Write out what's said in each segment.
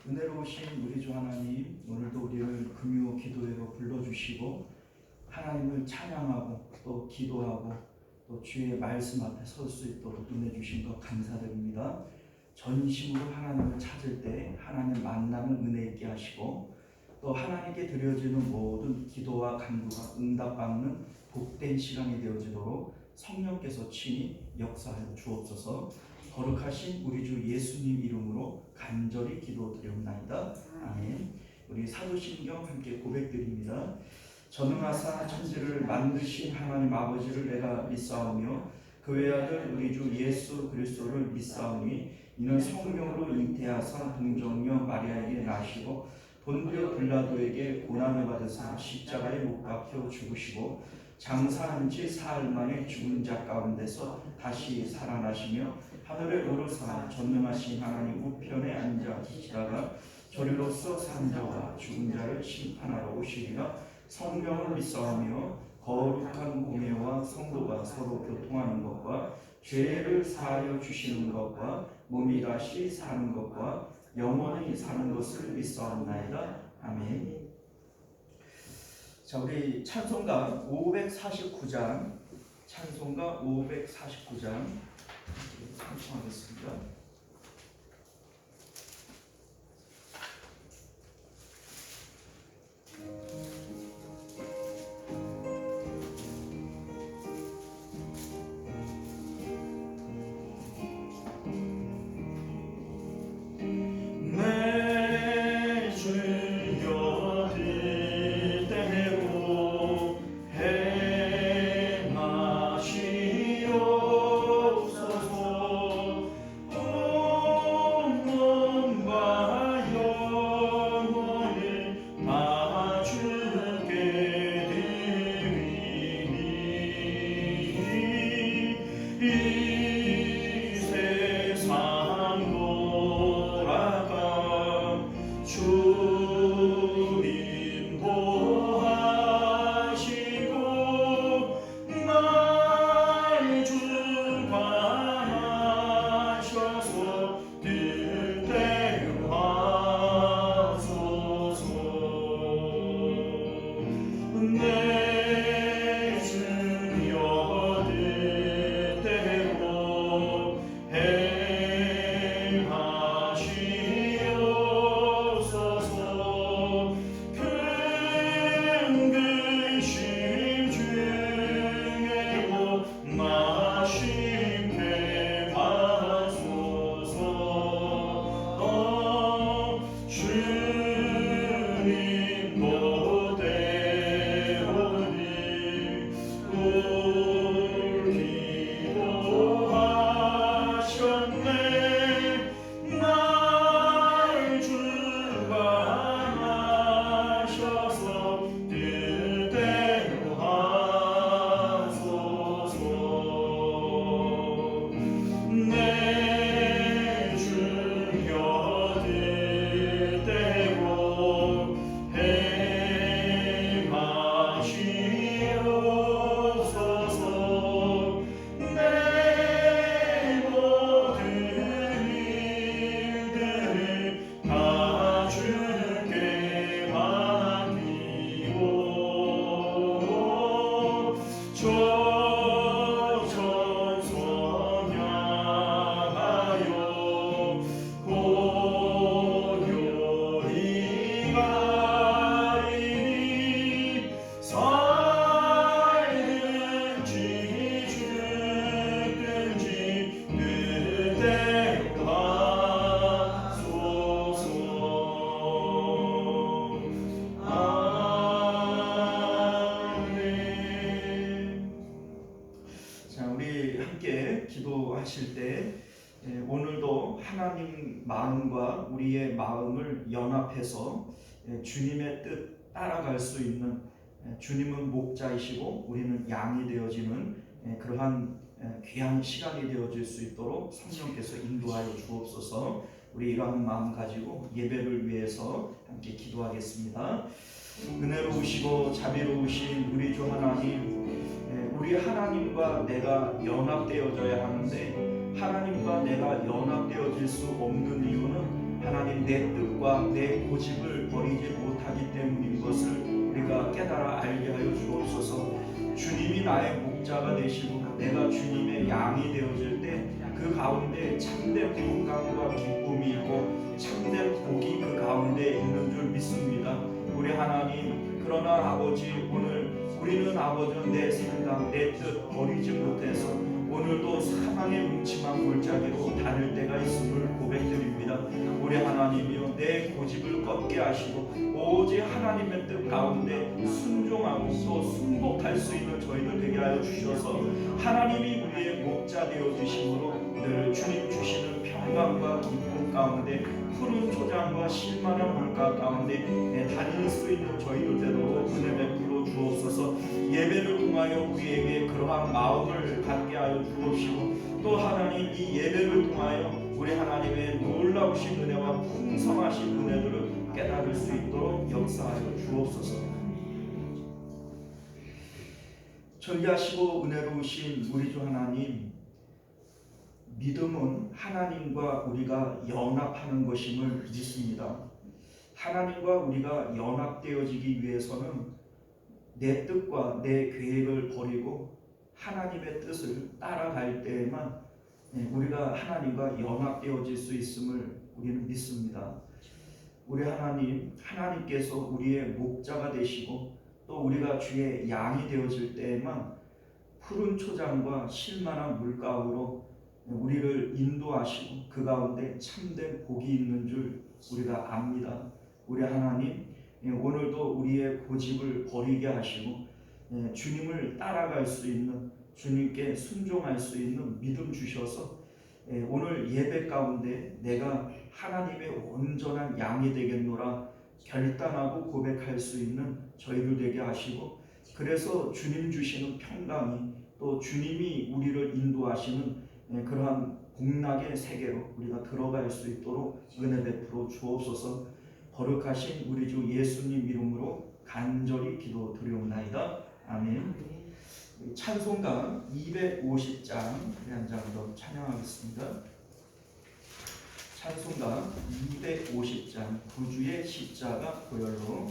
은혜로우신 우리 주 하나님, 오늘도 우리를 금요 기도회로 불러주시고 하나님을 찬양하고 또 기도하고 또 주의 말씀 앞에 설 수 있도록 은혜 주신 것 감사드립니다. 전심으로 하나님을 찾을 때 하나님 만남을 은혜 있게 하시고 또 하나님께 드려지는 모든 기도와 간구가 응답받는 복된 시간이 되어지도록 성령께서 친히 역사하여 주옵소서. 거룩하신 우리 주 예수님 이름으로 간절히 기도드리옵나이다. 아멘. 우리 사도신경 함께 고백드립니다. 전능하사 천지를 만드신 하나님 아버지를 내가 믿사오며 그 외아들 우리 주 예수 그리스도를 믿사오니 이는 성령으로 잉태하사 동정녀 마리아에게 나시고 본디오 빌라도에게 고난을 받으사 십자가에 못 박혀 죽으시고 장사한 지 사흘 만에 죽은 자 가운데서 다시 살아나시며 하늘에 오르사 전능하신 하나님 우편에 앉아 계시다가 저리로서 산 자와 죽은 자를 심판하러 오시리라. 성령을 믿사오며 거룩한 공예와 성도가 서로 교통하는 것과 죄를 사하여 주시는 것과 몸이 다시 사는 것과 영원히 사는 것을 믿사옵나이다. 아멘. 자, 우리 찬송가 549장 찬송하겠습니다. 기도하실 때 오늘도 하나님 마음과 우리의 마음을 연합해서 주님의 뜻 따라갈 수 있는, 주님은 목자이시고 우리는 양이 되어지는 그러한 귀한 시간이 되어질 수 있도록 성령께서 인도하여 주옵소서. 우리 이러한 마음 가지고 예배를 위해서 함께 기도하겠습니다. 은혜로우시고 자비로우신 우리 주 하나님, 우리 하나님과 내가 연합되어져야 하는데 하나님과 내가 연합되어질 수 없는 이유는 하나님 내 뜻과 내 고집을 버리지 못하기 때문인 것을 우리가 깨달아 알게 하여 주옵소서. 주님이 나의 목자가 되시고 내가 주님의 양이 되어질 때 그 가운데 참된 평강과 기쁨이 있고 참된 복이 그 가운데 있는 줄 믿습니다. 우리 하나님, 그러나 아버지, 오늘 우리는 아버지 내 생각, 내 뜻 버리지 못해서 오늘도 사망의 뭉침한 골짜기로 다닐 때가 있음을 고백드립니다. 우리 하나님이여, 내 고집을 꺾게 하시고 오직 하나님의 뜻 가운데 순종하고 또 순복할 수 있는 저희들 되게 하여 주셔서 하나님이 우리의 목자 되어 주심으로 늘 주님 주시는 평강과 기쁨 가운데 푸른 초장과 실만한 물가 가운데 다닐 수 있는 저희들 되도록 은혜 베풀어 주옵소서. 예배를 통하여 우리에게 그러한 마음을 갖게 하여 주옵시고 또 하나님 이 예배를 통하여 우리 하나님의 놀라우신 은혜와 풍성하신 은혜들을 깨달을 수 있도록 역사하여 주옵소서. 전리하시고 은혜로우신 우리 주 하나님, 믿음은 하나님과 우리가 연합하는 것임을 믿습니다. 하나님과 우리가 연합되어지기 위해서는 내 뜻과 내 계획을 버리고 하나님의 뜻을 따라갈 때에만 우리가 하나님과 연합되어질 수 있음을 우리는 믿습니다. 우리 하나님, 하나님께서 우리의 목자가 되시고 또 우리가 주의 양이 되어질 때에만 푸른 초장과 실만한 물가로 우리를 인도하시고 그 가운데 참된 복이 있는 줄 우리가 압니다. 우리 하나님, 오늘도 우리의 고집을 버리게 하시고 주님을 따라갈 수 있는, 주님께 순종할 수 있는 믿음 주셔서 오늘 예배 가운데 내가 하나님의 온전한 양이 되겠노라 결단하고 고백할 수 있는 저희들 되게 하시고, 그래서 주님 주시는 평강이 또 주님이 우리를 인도하시는 그러한 복락의 세계로 우리가 들어갈 수 있도록 은혜 베풀어 주옵소서. 거룩하신 우리 주 예수님 이름으로 간절히 기도드리옵나이다. 아멘. 찬송가 250장 한 장으로 찬양하겠습니다. 찬송가 250장 구주의 십자가 고열로.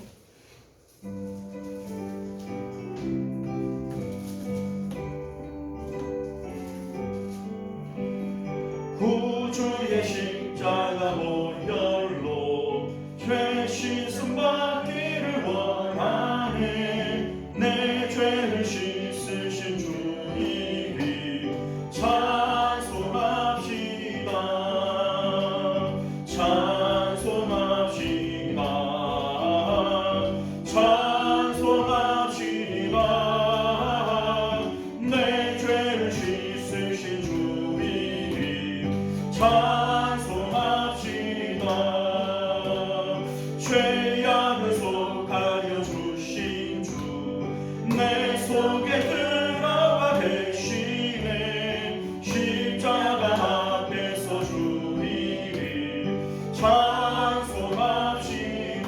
구주의 십자가 보혈로 죄 씻음 받기를 원하네. 내 죄를 씻으신 주님이 찬송합시다. 찬송합시다. 찬송합시다. 내 죄를 씻으신 주님이 찬송합시다. 죄악을 속하여 주신 주 내 속에 들어와 계시네. 십자가 앞에서 주님이 찬송합시다.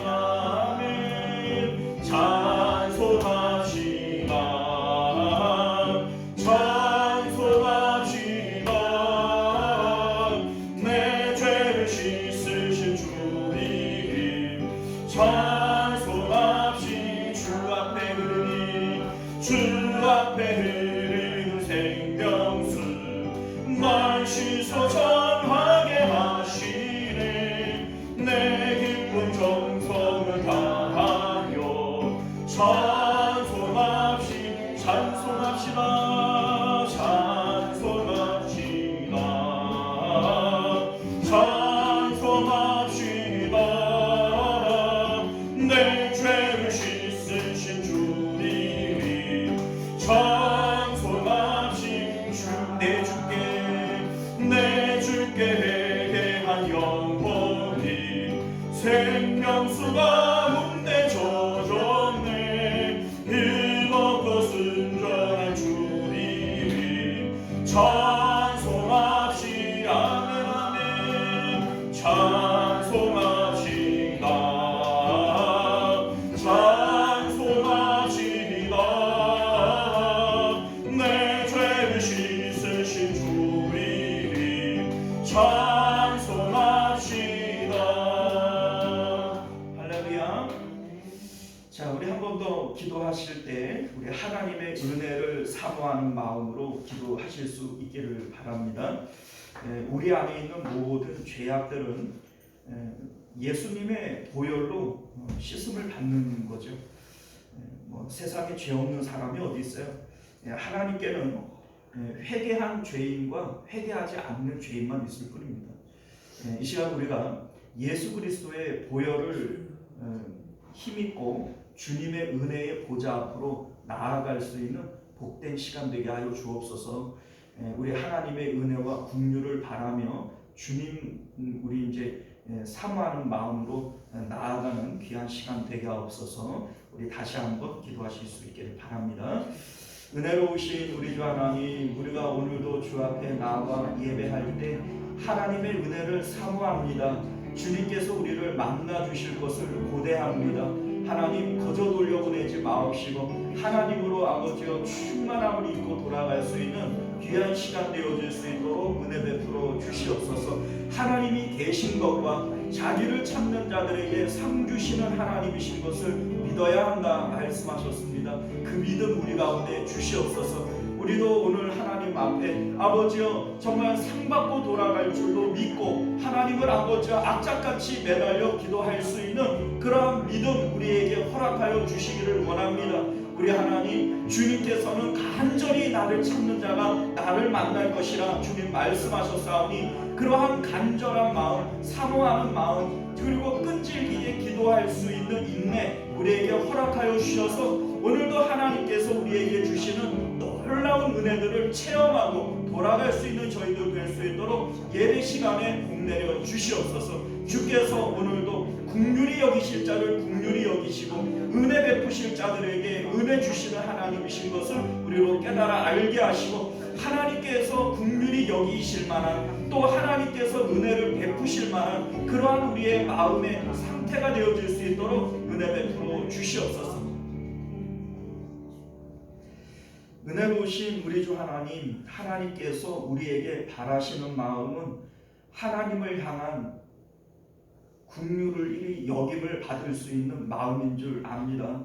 아멘. 찬송합시다. 찬송합시다. 내 죄를 씻으신 주님 찬송합시다. 주 앞에 흐르니 주 앞에 흐르는 생명수 날 씻어 정하게 하시네. 내 기쁜 정성을 다하여 찬송합시다. 찬송합시다. 찬송합시다. 찬송합시다. 내 죄를 씻으신 주님이 찬송합시다. 내 주께 회개한 영혼이 생명수 가운데 젖었네. 일먹고 순전한 주님이 찬송합시다. 아멘. 아멘. 찬송합시다. 찬송합시다. 내 죄를 씻으신 주님 찬송합시다. 기도하실 때 우리 하나님의 은혜를 사모하는 마음으로 기도하실 수 있기를 바랍니다. 우리 안에 있는 모든 죄악들은 예수님의 보혈로 씻음을 받는 거죠. 세상에 죄 없는 사람이 어디 있어요? 하나님께는 회개한 죄인과 회개하지 않는 죄인만 있을 뿐입니다. 이 시간 우리가 예수 그리스도의 보혈을 힘입고 주님의 은혜의 보좌 앞으로 나아갈 수 있는 복된 시간 되게 하여 주옵소서. 우리 하나님의 은혜와 긍휼을 바라며 주님 우리 이제 사모하는 마음으로 나아가는 귀한 시간 되게 하옵소서. 우리 다시 한번 기도하실 수 있기를 바랍니다. 은혜로우신 우리 주 하나님, 우리가 오늘도 주 앞에 나아가 예배할 때 하나님의 은혜를 사모합니다. 주님께서 우리를 만나 주실 것을 고대합니다. 하나님 거저 돌려보내지 마옵시고 하나님으로 아버지여 충만함을 입고 돌아갈 수 있는 귀한 시간 되어질 수 있도록 은혜 베풀어 주시옵소서. 하나님이 계신 것과 자기를 찾는 자들에게 상 주시는 하나님이신 것을 믿어야 한다 말씀하셨습니다. 그 믿음 우리 가운데 주시옵소서. 우리도 오늘 하나님 앞에 아버지여 정말 상 받고 돌아갈 줄로 믿고 하나님을 아버지여 악착같이 매달려 기도할 수 있는 그러한 믿음 우리에게 허락하여 주시기를 원합니다. 우리 하나님, 주님께서는 간절히 나를 찾는 자가 나를 만날 것이라 주님 말씀하셨사오니 그러한 간절한 마음, 사모하는 마음, 그리고 끈질기게 기도할 수 있는 인내 우리에게 허락하여 주셔서 오늘도 하나님께서 우리에게 주시는 놀라운 은혜들을 체험하고 돌아갈 수 있는 저희들 될 수 있도록 예배 시간에 복내려 주시옵소서. 주께서 오늘도 긍휼히 여기실 자를 긍휼히 여기시고 은혜 베푸실 자들에게 은혜 주시는 하나님이신 것을 우리로 깨달아 알게 하시고 하나님께서 긍휼히 여기실 만한 또 하나님께서 은혜를 베푸실 만한 그러한 우리의 마음의 상태가 되어질 수 있도록 은혜 베풀어 주시옵소서. 은혜로우신 우리 주 하나님, 하나님께서 우리에게 바라시는 마음은 하나님을 향한 긍휼을 여김을 받을 수 있는 마음인 줄 압니다.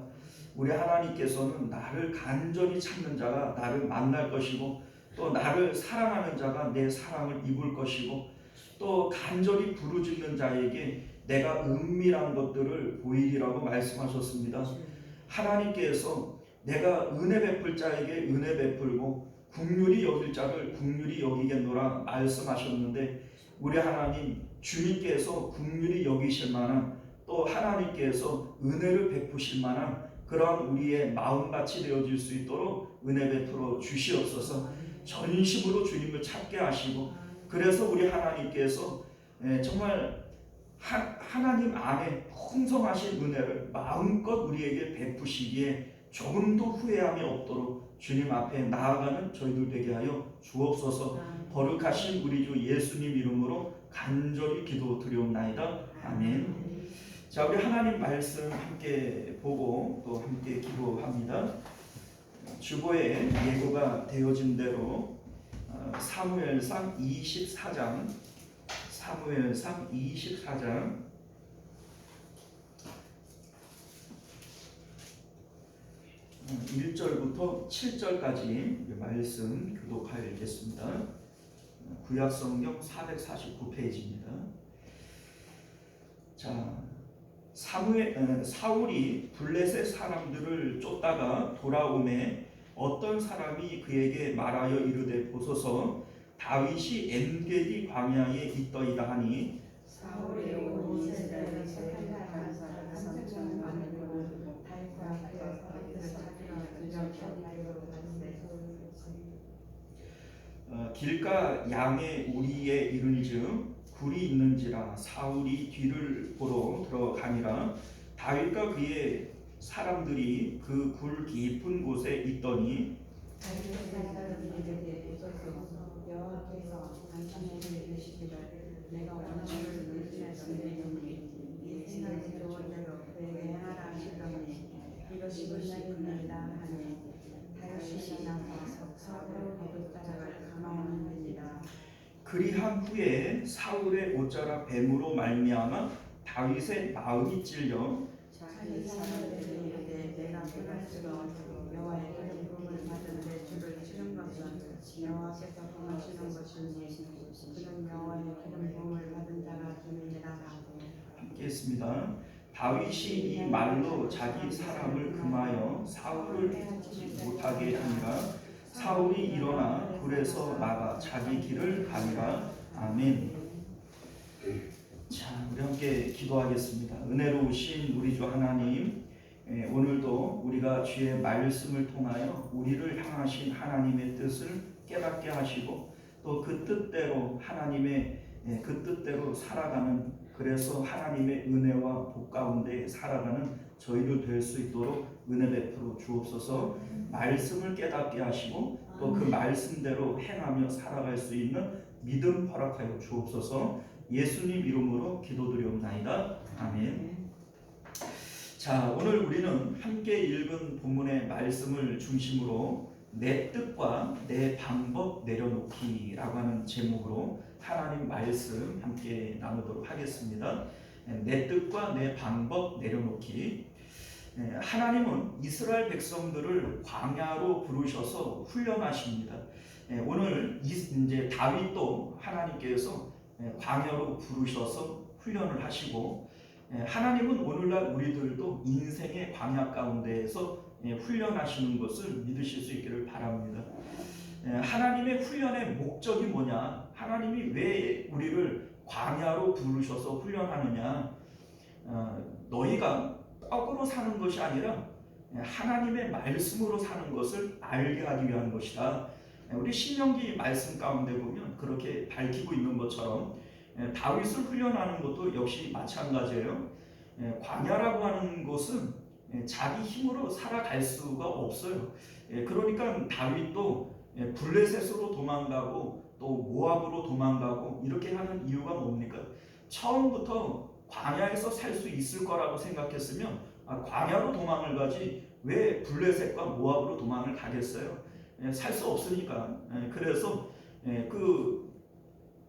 우리 하나님께서는 나를 간절히 찾는 자가 나를 만날 것이고 또 나를 사랑하는 자가 내 사랑을 입을 것이고 또 간절히 부르짖는 자에게 내가 은밀한 것들을 보이리라고 말씀하셨습니다. 하나님께서 내가 은혜 베풀 자에게 은혜 베풀고 긍휼히 여길 자를 긍휼히 여기겠노라 말씀하셨는데 우리 하나님 주님께서 긍휼히 여기실 만한 또 하나님께서 은혜를 베푸실 만한 그러한 우리의 마음밭이 되어질 수 있도록 은혜 베풀어 주시옵소서. 전심으로 주님을 찾게 하시고 그래서 우리 하나님께서 정말 하나님 안에 풍성하신 은혜를 마음껏 우리에게 베푸시기에 조금도 후회함이 없도록 주님 앞에 나아가는 저희들 되게 하여 주옵소서. 거룩하신 우리 주 예수님 이름으로 간절히 기도 드리옵나이다. 아멘. 자, 우리 하나님 말씀 함께 보고 또 함께 기도합니다. 주보에 예고가 되어진 대로 사무엘상 24장 1절부터 7절까지 말씀 교독하여 읽겠습니다. 구약성경 449페이지입니다. 자, 사울이 블레셋 사람들을 쫓다가 돌아오매 어떤 사람이 그에게 말하여 이르되 보소서 다윗이 엔게디 광야에 있더이다 하니 사울이 온 이스라엘을 살펴간 사람 3천 만으로 다윗과 그의 사람들과 그저 길가 양의 우리에 이른즉 굴이 있는지라 사울이 뒤를 보러 들어가니라. 다윗과 그의 사람들이 그 굴 깊은 곳에 있더니 여호와께서 당신에게 이르시기를 내가 원수를 물리치는 이 생각이 좋은 대로 그에게 하라 하시더니 이것이 물리치는이다 하니 다윗이 나가서 사울의 거듭 따라갈 가망하느니라. 그리한 후에 사울의 옷자락 뱀으로 말미암아 다윗의 마음이 찔려 자기 사람들이 이르되 내가 그럴수록 여호와의 기름 부음을 받은 내 주를 치는 것은 여호와께서 부으시는 것이니 그는 여호와의 기름 부음을 받은 자가 되느니라 하고. 함께 했습니다. 다윗이 이 말로 자기 사람을 금하여 사울을 죽지 못하게 하니라. 사울이 일어나 굴에서 나가 자기 길을 가니라. 아멘. 자, 우리 함께 기도하겠습니다. 은혜로우신 우리 주 하나님, 오늘도 우리가 주의 말씀을 통하여 우리를 향하신 하나님의 뜻을 깨닫게 하시고 또 그 뜻대로 하나님의 그 뜻대로 살아가는, 그래서 하나님의 은혜와 복 가운데 살아가는 저희를 될 수 있도록 은혜 베풀어 주옵소서. 말씀을 깨닫게 하시고 또 그 말씀대로 행하며 살아갈 수 있는 믿음 허락하여 주옵소서. 예수님 이름으로 기도드리옵나이다. 아멘. 자, 오늘 우리는 함께 읽은 본문의 말씀을 중심으로 내 뜻과 내 방법 내려놓기라고 하는 제목으로 하나님 말씀 함께 나누도록 하겠습니다. 내 뜻과 내 방법 내려놓기. 하나님은 이스라엘 백성들을 광야로 부르셔서 훈련하십니다. 오늘 이제 다윗도 하나님께서 광야로 부르셔서 훈련을 하시고, 하나님은 오늘날 우리들도 인생의 광야 가운데에서 훈련하시는 것을 믿으실 수 있기를 바랍니다. 하나님의 훈련의 목적이 뭐냐? 하나님이 왜 우리를 광야로 부르셔서 훈련하느냐? 너희가 떡으로 사는 것이 아니라 하나님의 말씀으로 사는 것을 알게 하기 위한 것이다. 우리 신명기 말씀 가운데 보면 그렇게 밝히고 있는 것처럼 다윗을 훈련하는 것도 역시 마찬가지예요. 광야라고 하는 것은 자기 힘으로 살아갈 수가 없어요. 그러니까 다윗도 블레셋으로 도망가고 또 모압으로 도망가고 이렇게 하는 이유가 뭡니까? 처음부터 광야에서 살 수 있을 거라고 생각했으면 광야로 도망을 가지 왜 블레셋과 모압으로 도망을 가겠어요? 살 수 없으니까. 그래서 그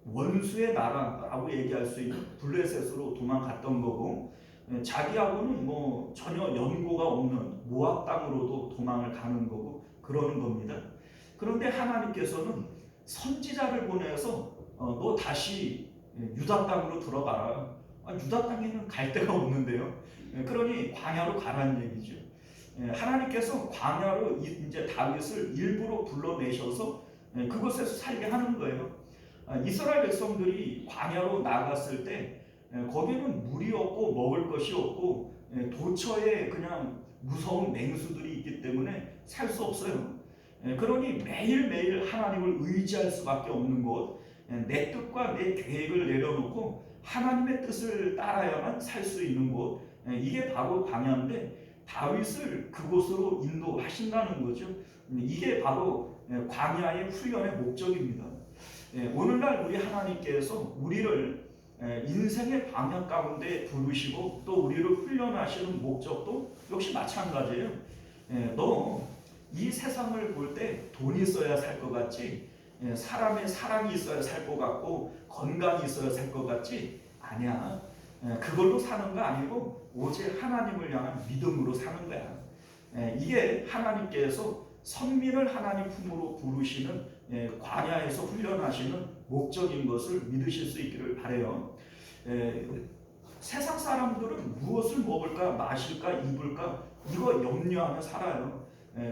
원수의 나라라고 얘기할 수 있는 블레셋으로 도망갔던 거고, 자기하고는 뭐 전혀 연고가 없는 모압 땅으로도 도망을 가는 거고 그러는 겁니다. 그런데 하나님께서는 선지자를 보내서 너 다시 유다 땅으로 들어가라. 유다 땅에는 갈 데가 없는데요. 그러니 광야로 가라는 얘기죠. 하나님께서 광야로 이제 다윗을 일부러 불러내셔서 그곳에서 살게 하는 거예요. 이스라엘 백성들이 광야로 나갔을 때 거기는 물이 없고 먹을 것이 없고 도처에 그냥 무서운 맹수들이 있기 때문에 살 수 없어요. 그러니 매일매일 하나님을 의지할 수밖에 없는 곳, 내 뜻과 내 계획을 내려놓고 하나님의 뜻을 따라야만 살 수 있는 곳, 이게 바로 광야인데 다윗을 그곳으로 인도하신다는 거죠. 이게 바로 광야의 훈련의 목적입니다. 오늘날 우리 하나님께서 우리를 인생의 광야 가운데 부르시고 또 우리를 훈련하시는 목적도 역시 마찬가지예요. 너 이 세상을 볼 때 돈이 있어야 살 것 같지, 사람의 사랑이 있어야 살 것 같고 건강이 있어야 살 것 같지? 아니야. 그걸로 사는 거 아니고 오직 하나님을 향한 믿음으로 사는 거야. 이게 하나님께서 선민을 하나님 품으로 부르시는 광야에서 훈련하시는 목적인 것을 믿으실 수 있기를 바라요. 세상 사람들은 무엇을 먹을까 마실까 입을까 이거 염려하며 살아요.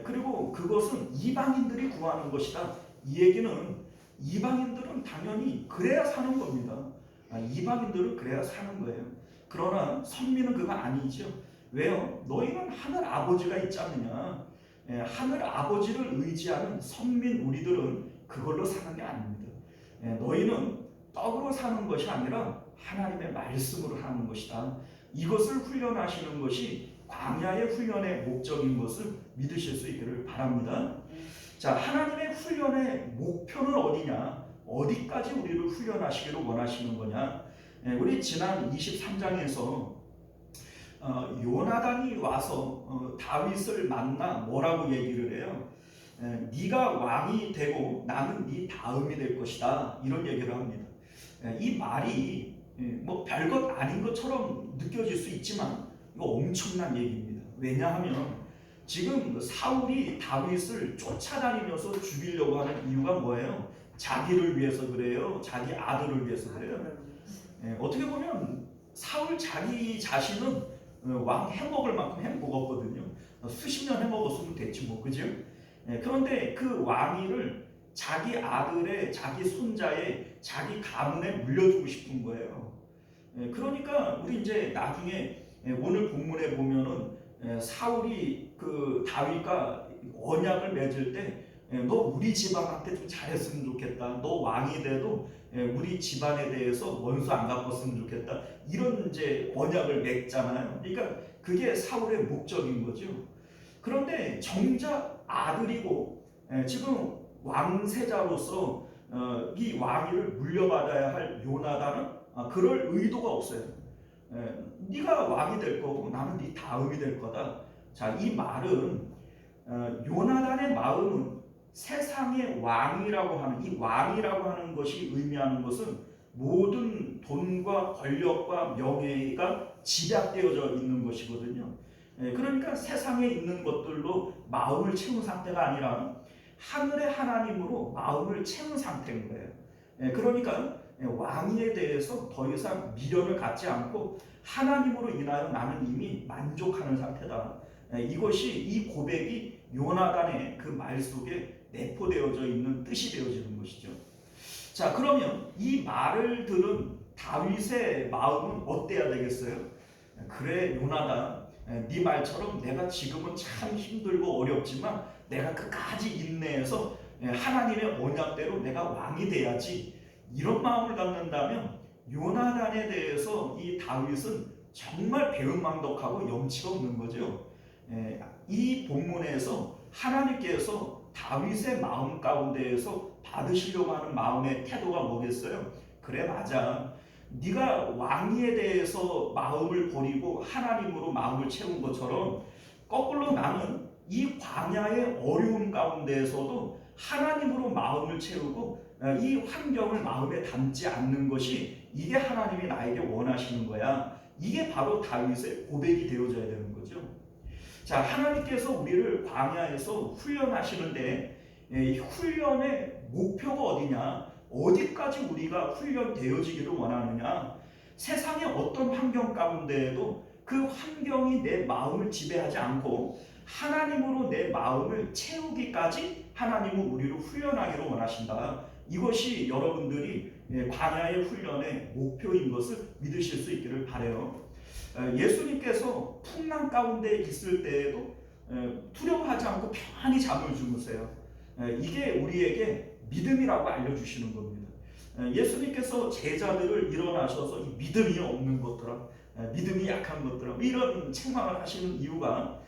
그리고 그것은 이방인들이 구하는 것이다. 이 얘기는 이방인들은 당연히 그래야 사는 겁니다. 이방인들은 그래야 사는 거예요. 그러나 선민은 그거 아니죠. 왜요? 너희는 하늘 아버지가 있지 않느냐. 하늘 아버지를 의지하는 선민 우리들은 그걸로 사는 게 아닙니다. 너희는 떡으로 사는 것이 아니라 하나님의 말씀으로 사는 것이다. 이것을 훈련하시는 것이 광야의 훈련의 목적인 것을 믿으실 수 있기를 바랍니다. 자, 하나님의 훈련의 목표는 어디냐? 어디까지 우리를 훈련하시기를 원하시는 거냐? 우리 지난 23장에서 요나단이 와서 다윗을 만나 뭐라고 얘기를 해요? 네가 왕이 되고 나는 네 다음이 될 것이다. 이런 얘기를 합니다. 이 말이 뭐 별것 아닌 것처럼 느껴질 수 있지만 이거 엄청난 얘기입니다. 왜냐하면 지금 사울이 다윗을 쫓아다니면서 죽이려고 하는 이유가 뭐예요? 자기를 위해서 그래요? 자기 아들을 위해서 그래요? 어떻게 보면 사울 자기 자신은 왕 해먹을 만큼 해먹었거든요. 수십 년 해먹었으면 됐지 뭐, 그죠? 그런데 그 왕위를 자기 아들의, 자기 손자의, 자기 가문에 물려주고 싶은 거예요. 그러니까 우리 이제 나중에 오늘 본문에 보면은 사울이 그 다윗과 언약을 맺을 때 너 우리 집안한테 좀 잘했으면 좋겠다. 너 왕이 돼도 우리 집안에 대해서 원수 안 갚았으면 좋겠다. 이런 이제 언약을 맺잖아요. 그러니까 그게 사울의 목적인 거죠. 그런데 정작 아들이고 지금 왕세자로서 이 왕위를 물려받아야 할 요나단은 그럴 의도가 없어요. 네가 왕이 될 거고 나는 네 다음이 될 거다. 자, 이 말은 요나단의 마음은 세상의 왕이라고 하는 이 왕이라고 하는 것이 의미하는 것은 모든 돈과 권력과 명예가 집약되어져 있는 것이거든요. 그러니까 세상에 있는 것들로 마음을 채운 상태가 아니라 하늘의 하나님으로 마음을 채운 상태인 거예요. 그러니까 왕위에 대해서 더 이상 미련을 갖지 않고 하나님으로 인하여 나는 이미 만족하는 상태다. 이것이 이 고백이 요나단의 그 말 속에 내포되어져 있는 뜻이 되어지는 것이죠. 자, 그러면 이 말을 들은 다윗의 마음은 어때야 되겠어요? 그래 요나단, 네 말처럼 내가 지금은 참 힘들고 어렵지만 내가 끝까지 인내해서 하나님의 언약대로 내가 왕이 돼야지. 이런 마음을 갖는다면 요나단에 대해서 이 다윗은 정말 배은망덕하고 염치가 없는 거죠. 이 본문에서 하나님께서 다윗의 마음 가운데에서 받으시려고 하는 마음의 태도가 뭐겠어요? 그래 맞아. 네가 왕위에 대해서 마음을 버리고 하나님으로 마음을 채운 것처럼 거꾸로 나는 이 광야의 어려움 가운데에서도 하나님으로 마음을 채우고 이 환경을 마음에 담지 않는 것이 이게 하나님이 나에게 원하시는 거야. 이게 바로 다윗의 고백이 되어져야 되는 거죠. 자, 하나님께서 우리를 광야에서 훈련하시는데 이 훈련의 목표가 어디냐? 어디까지 우리가 훈련되어지기를 원하느냐? 세상의 어떤 환경 가운데에도 그 환경이 내 마음을 지배하지 않고 하나님으로 내 마음을 채우기까지 하나님은 우리를 훈련하기를 원하신다. 이것이 여러분들이 광야의 훈련의 목표인 것을 믿으실 수 있기를 바라요. 예수님께서 풍랑 가운데 있을 때에도 두려워하지 않고 편안히 잠을 주무세요. 이게 우리에게 믿음이라고 알려주시는 겁니다. 예수님께서 제자들을 일어나셔서 이 믿음이 없는 것들아, 믿음이 약한 것들아, 이런 책망을 하시는 이유가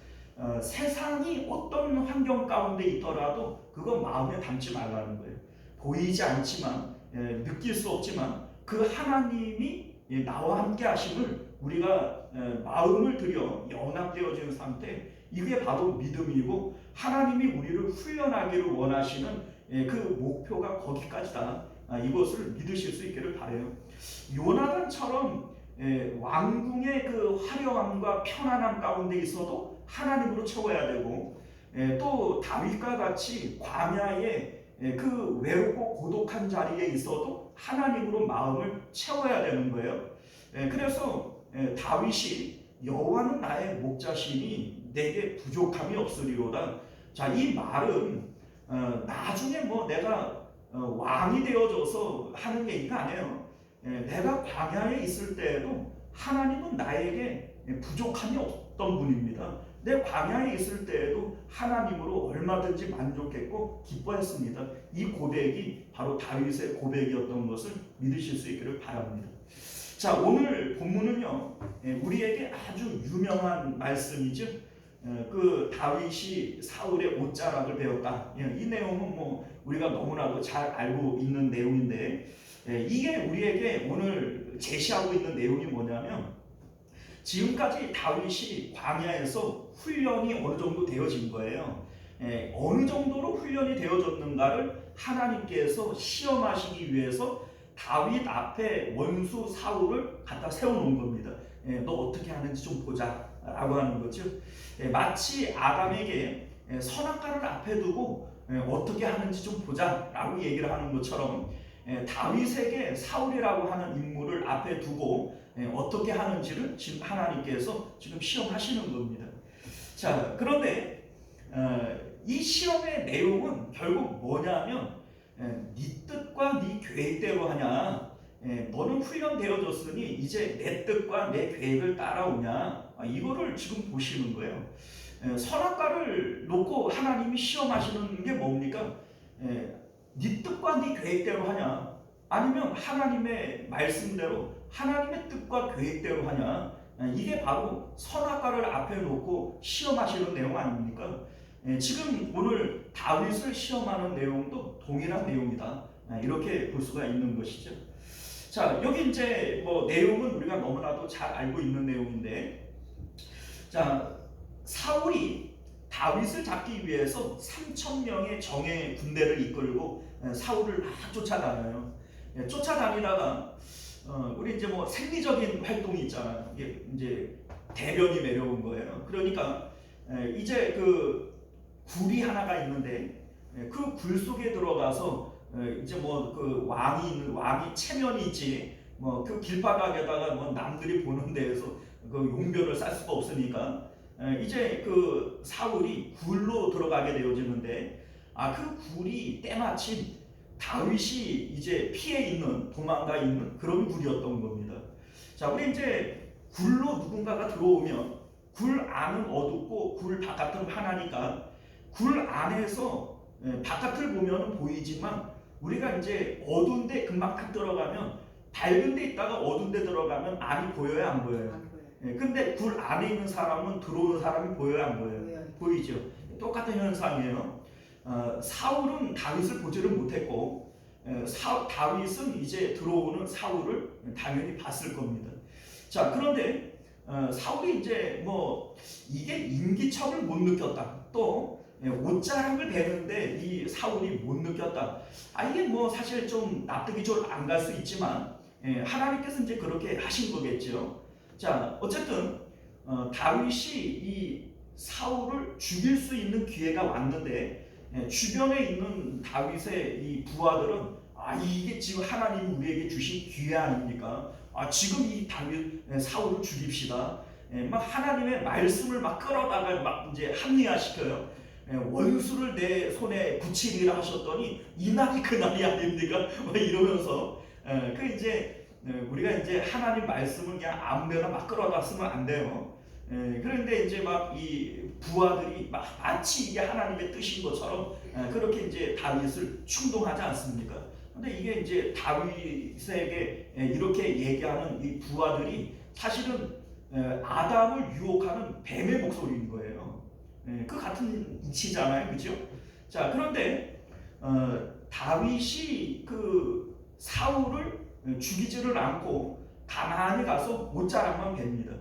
세상이 어떤 환경 가운데 있더라도 그거 마음에 담지 말라는 거예요. 보이지 않지만 느낄 수 없지만 그 하나님이 나와 함께 하심을 우리가 마음을 들여 연합되어진 상태, 이게 바로 믿음이고 하나님이 우리를 훈련하기를 원하시는 그 목표가 거기까지다. 이것을 믿으실 수 있기를 바라요. 요나단처럼 왕궁의 그 화려함과 편안함 가운데 있어도 하나님으로 채워야 되고, 또 다윗과 같이 광야의 그 외롭고 고독한 자리에 있어도 하나님으로 마음을 채워야 되는 거예요. 그래서 다윗이 여호와는 나의 목자시니 내게 부족함이 없으리로다. 자, 이 말은 나중에 뭐 내가 왕이 되어져서 하는 얘기가 아니에요. 내가 광야에 있을 때에도 하나님은 나에게 부족함이 없던 분입니다. 내 광야에 있을 때에도 하나님으로 얼마든지 만족했고 기뻐했습니다. 이 고백이 바로 다윗의 고백이었던 것을 믿으실 수 있기를 바랍니다. 자, 오늘 본문은요, 우리에게 아주 유명한 말씀이죠. 그 다윗이 사울의 옷자락을 배웠다. 이 내용은 뭐 우리가 너무나도 잘 알고 있는 내용인데, 이게 우리에게 오늘 제시하고 있는 내용이 뭐냐면, 지금까지 다윗이 광야에서 훈련이 어느 정도 되어진 거예요. 어느 정도로 훈련이 되어졌는가를 하나님께서 시험하시기 위해서 다윗 앞에 원수 사울을 갖다 세워놓은 겁니다. 너 어떻게 하는지 좀 보자 라고 하는 거죠. 마치 아담에게 선악과를 앞에 두고 어떻게 하는지 좀 보자 라고 얘기를 하는 것처럼 다윗에게 사울이라고 하는 인물을 앞에 두고 어떻게 하는지를 지금 하나님께서 지금 시험하시는 겁니다. 자, 그런데 이 시험의 내용은 결국 뭐냐면 네 뜻과 네 계획대로 하냐, 너는 훈련되어졌으니 이제 내 뜻과 내 계획을 따라오냐, 이거를 지금 보시는 거예요. 선악과를 놓고 하나님이 시험하시는 게 뭡니까? 네 뜻과 네 계획대로 하냐, 아니면 하나님의 말씀대로 하나님의 뜻과 계획대로 하냐, 이게 바로 선악과를 앞에 놓고 시험하시는 내용 아닙니까? 지금 오늘 다윗을 시험하는 내용도 동일한 내용이다, 이렇게 볼 수가 있는 것이죠. 자, 여기 이제 뭐 내용은 우리가 너무나도 잘 알고 있는 내용인데, 자, 사울이 다윗을 잡기 위해서 3,000명의 정예 군대를 이끌고 사울을 막 쫓아다녀요. 쫓아다니다가 우리 이제 뭐 생리적인 활동이 있잖아요. 이게 이제 대변이 내려온 거예요. 그러니까 이제 그 굴이 하나가 있는데 그 굴 속에 들어가서 이제 뭐 그 왕이 체면이 있지, 뭐 그 길바닥에다가 뭐 남들이 보는 데에서 그 용변을 쌀 수가 없으니까 이제 그 사울이 굴로 들어가게 되어지는데, 그 굴이 때마침 다윗이 이제 피해 있는, 도망가 있는 그런 굴이었던 겁니다. 자, 우리 이제 굴로 누군가가 들어오면 굴 안은 어둡고 굴 바깥은 환하니까 굴 안에서 바깥을 보면 보이지만 우리가 이제 어두운데 금방 딱 들어가면, 밝은 데 있다가 어두운 데 들어가면 안이 보여요, 안 보여요? 근데 굴 안에 있는 사람은 들어오는 사람이 보여요, 안 보여요? 보이죠. 똑같은 현상이에요. 사울은 다윗을 보지를 못했고 다윗은 이제 들어오는 사울을 당연히 봤을 겁니다. 자, 그런데 사울이 이제 뭐 이게 인기척을 못 느꼈다, 또 옷자락을 베는데 이 사울이 못 느꼈다, 이게 뭐 사실 좀 납득이 좀 안 갈 수 있지만 하나님께서 이제 그렇게 하신 거겠죠. 자, 어쨌든 다윗이 이 사울을 죽일 수 있는 기회가 왔는데 주변에 있는 다윗의 이 부하들은 이게 지금 하나님이 우리에게 주신 기회 아닙니까? 지금 이 다윗 사울을 죽입시다. 막 하나님의 말씀을 막 끌어다가 막 이제 합리화시켜요. 원수를 내 손에 붙이리라 하셨더니 이날이 그날이 아닙니까? 이러면서 그 이제 우리가 이제 하나님 말씀을 그냥 아무데나 막 끌어다 쓰면 안 돼요. 그런데 이제 막 이 부하들이 막 마치 이게 하나님의 뜻인 것처럼 그렇게 이제 다윗을 충동하지 않습니까? 근데 이게 이제 다윗에게 이렇게 얘기하는 이 부하들이 사실은 아담을 유혹하는 뱀의 목소리인 거예요. 그 같은 이치잖아요, 그죠? 자, 그런데 다윗이 그 사울을 죽이지를 않고 가만히 가서 옷자락만 뱉니다.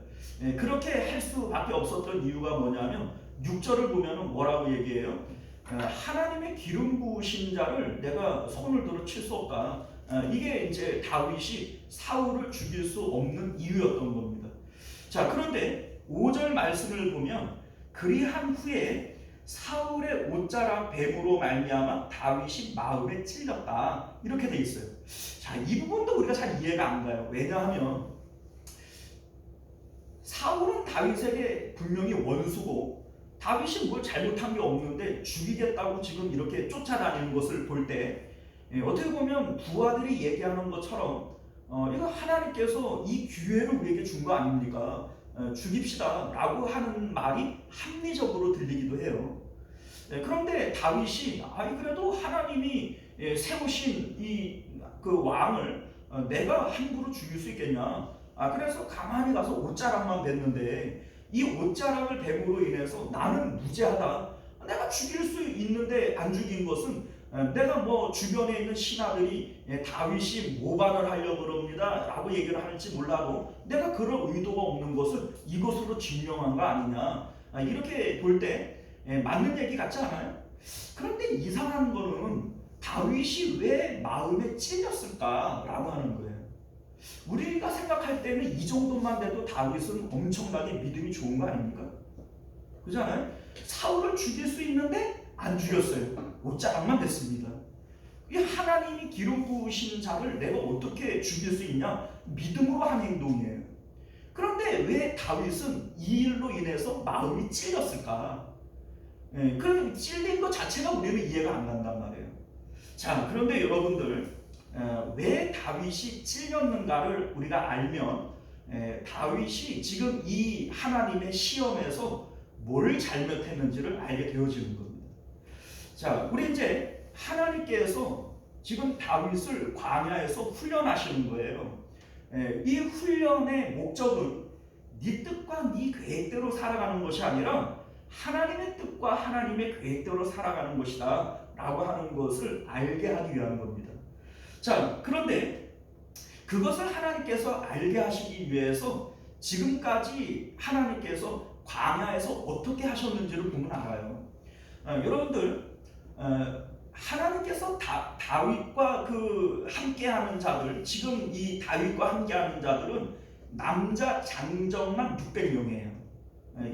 그렇게 할 수밖에 없었던 이유가 뭐냐면 6절을 보면 뭐라고 얘기해요? 하나님의 기름 부으신 자를 내가 손을 들어 칠 수 없다. 이게 이제 다윗이 사울을 죽일 수 없는 이유였던 겁니다. 자, 그런데 5절 말씀을 보면 그리한 후에 사울의 옷자락 뱀으로 말미암아 다윗이 마음에 찔렸다, 이렇게 돼 있어요. 자, 이 부분도 우리가 잘 이해가 안 가요. 왜냐하면 사울은 다윗에게 분명히 원수고 다윗이 뭘 잘못한 게 없는데 죽이겠다고 지금 이렇게 쫓아다니는 것을 볼 때 어떻게 보면 부하들이 얘기하는 것처럼 이거 하나님께서 이 기회를 우리에게 준 거 아닙니까? 죽입시다 라고 하는 말이 합리적으로 들리기도 해요. 그런데 다윗이 그래도 하나님이 세우신 이 그 왕을 내가 함부로 죽일 수 있겠냐, 그래서 가만히 가서 옷자락만 뱉는데 이 옷자락을 뱀으로 인해서 나는 무죄하다, 내가 죽일 수 있는데 안 죽인 것은 내가 뭐 주변에 있는 신하들이 다윗이 모반을 하려고 그럽니다 라고 얘기를 할지 몰라도 내가 그럴 의도가 없는 것을 이것으로 증명한 거 아니냐, 이렇게 볼 때 맞는 얘기 같지 않아요? 그런데 이상한 거는 다윗이 왜 마음에 찔렸을까 라고 하는 거예요. 우리가 생각할 때는 이 정도만 돼도 다윗은 엄청나게 믿음이 좋은 거 아닙니까? 그렇잖아요? 사울을 죽일 수 있는데 안 죽였어요. 옷자락만 됐습니다. 이 하나님이 기름 부으신 자를 내가 어떻게 죽일 수 있냐? 믿음으로 한 행동이에요. 그런데 왜 다윗은 이 일로 인해서 마음이 찔렸을까? 그 찔린 것 자체가 우리는 이해가 안 간단 말이에요. 자, 그런데 여러분들 왜 다윗이 찔렸는가를 우리가 알면 다윗이 지금 이 하나님의 시험에서 뭘 잘못했는지를 알게 되어지는 겁니다. 자, 우리 이제 하나님께서 지금 다윗을 광야에서 훈련하시는 거예요. 이 훈련의 목적은 네 뜻과 네 계획대로 살아가는 것이 아니라 하나님의 뜻과 하나님의 계획대로 살아가는 것이다 라고 하는 것을 알게 하기 위한 겁니다. 자, 그런데 그것을 하나님께서 알게 하시기 위해서 지금까지 하나님께서 광야에서 어떻게 하셨는지를 보면 알아요. 여러분들 하나님께서 다윗과 함께하는 자들, 지금 이 다윗과 함께하는 자들은 남자 장정만 600명이에요.